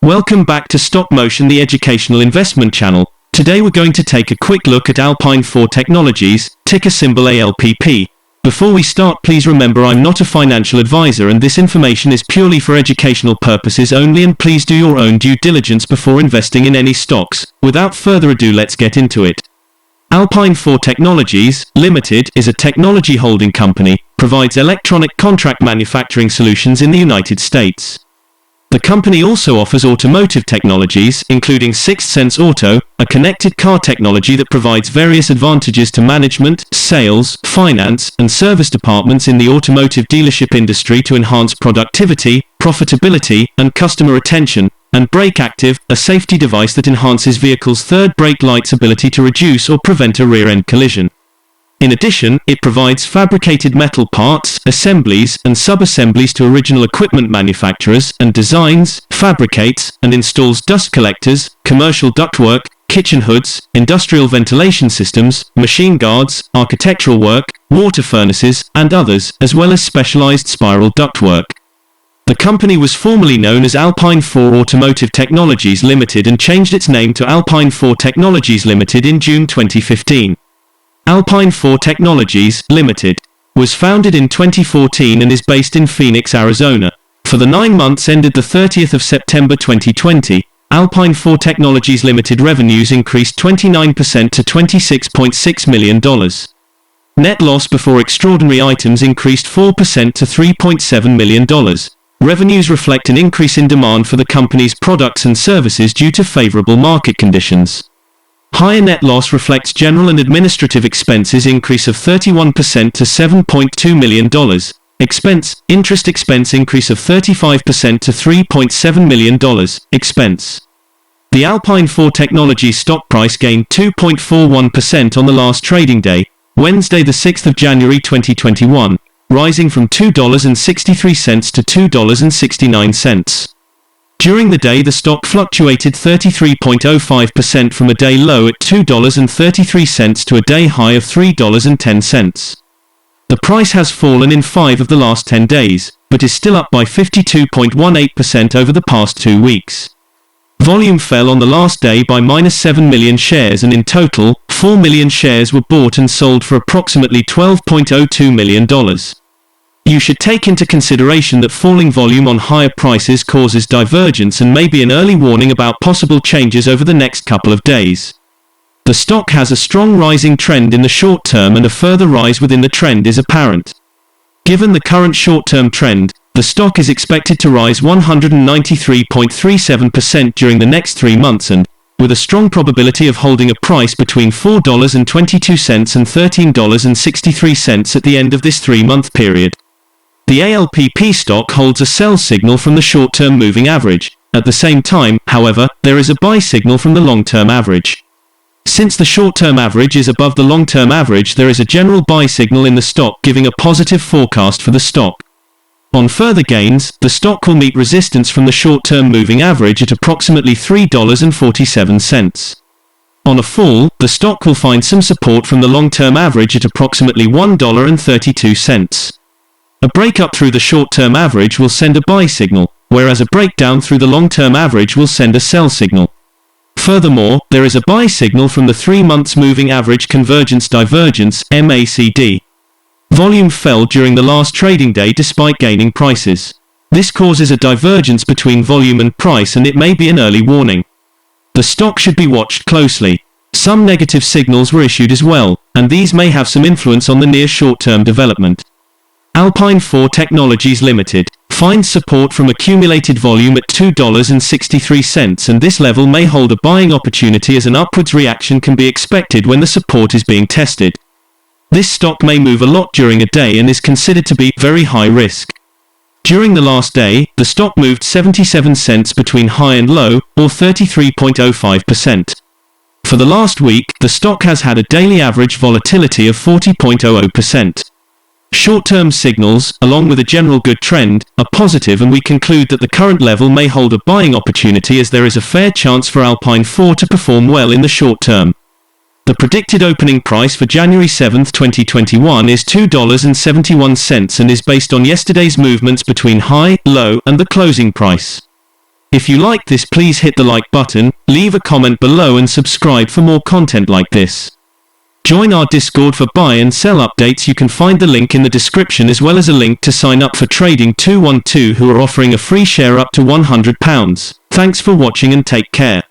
Welcome back to Stock Motion, the educational investment channel. Today we're going to take a quick look at Alpine 4 Technologies, ticker symbol ALPP. Before we start, please remember I'm not a financial advisor and this information is purely for educational purposes only, and please do your own due diligence before investing in any stocks. Without further ado, let's get into it. Alpine 4 Technologies, Limited, is a technology holding company, provides electronic contract manufacturing solutions in the United States. The company also offers automotive technologies, including Sixth Sense Auto, a connected car technology that provides various advantages to management, sales, finance, and service departments in the automotive dealership industry to enhance productivity, profitability, and customer retention, and Brake Active, a safety device that enhances vehicles' third brake light's ability to reduce or prevent a rear-end collision. In addition, it provides fabricated metal parts, assemblies, and sub-assemblies to original equipment manufacturers, and designs, fabricates, and installs dust collectors, commercial ductwork, kitchen hoods, industrial ventilation systems, machine guards, architectural work, water furnaces, and others, as well as specialized spiral ductwork. The company was formerly known as Alpine 4 Automotive Technologies Limited and changed its name to Alpine 4 Technologies Limited in June 2015. Alpine 4 Technologies, Limited, was founded in 2014 and is based in Phoenix, Arizona. For the 9 months ended the 30th of September 2020, Alpine 4 Technologies Limited revenues increased 29% to $26.6 million. Net loss before extraordinary items increased 4% to $3.7 million. Revenues reflect an increase in demand for the company's products and services due to favorable market conditions. Higher net loss reflects general and administrative expenses increase of 31% to $7.2 million. Interest expense increase of 35% to $3.7 million. Expense. The Alpine 4 Technologies stock price gained 2.41% on the last trading day, Wednesday the 6th of January 2021, rising from $2.63 to $2.69. During the day, the stock fluctuated 33.05% from a day low at $2.33 to a day high of $3.10. The price has fallen in 5 of the last 10 days, but is still up by 52.18% over the past 2 weeks. Volume fell on the last day by -7 million shares, and in total, 4 million shares were bought and sold for approximately $12.02 million. You should take into consideration that falling volume on higher prices causes divergence and may be an early warning about possible changes over the next couple of days. The stock has a strong rising trend in the short term and a further rise within the trend is apparent. Given the current short-term trend, the stock is expected to rise 193.37% during the next 3 months and, with a strong probability of holding a price between $4.22 and $13.63 at the end of this 3-month period. The ALPP stock holds a sell signal from the short-term moving average. At the same time, however, there is a buy signal from the long-term average. Since the short-term average is above the long-term average, there is a general buy signal in the stock giving a positive forecast for the stock. On further gains, the stock will meet resistance from the short-term moving average at approximately $3.47. On a fall, the stock will find some support from the long-term average at approximately $1.32. A breakup through the short-term average will send a buy signal, whereas a breakdown through the long-term average will send a sell signal. Furthermore, there is a buy signal from the 3 months moving average convergence divergence (MACD). Volume fell during the last trading day despite gaining prices. This causes a divergence between volume and price, and it may be an early warning. The stock should be watched closely. Some negative signals were issued as well, and these may have some influence on the near short-term development. Alpine 4 Technologies Limited finds support from accumulated volume at $2.63, and this level may hold a buying opportunity as an upwards reaction can be expected when the support is being tested. This stock may move a lot during a day and is considered to be very high risk. During the last day, the stock moved 77 cents between high and low, or 33.05%. For the last week, the stock has had a daily average volatility of 40.00%. Short-term signals, along with a general good trend, are positive, and we conclude that the current level may hold a buying opportunity as there is a fair chance for Alpine 4 to perform well in the short term. The predicted opening price for January 7, 2021 is $2.71 and is based on yesterday's movements between high, low, and the closing price. If you like this, please hit the like button, leave a comment below and subscribe for more content like this. Join our Discord for buy and sell updates. You can find the link in the description, as well as a link to sign up for Trading 212, who are offering a free share up to £100. Thanks for watching and take care.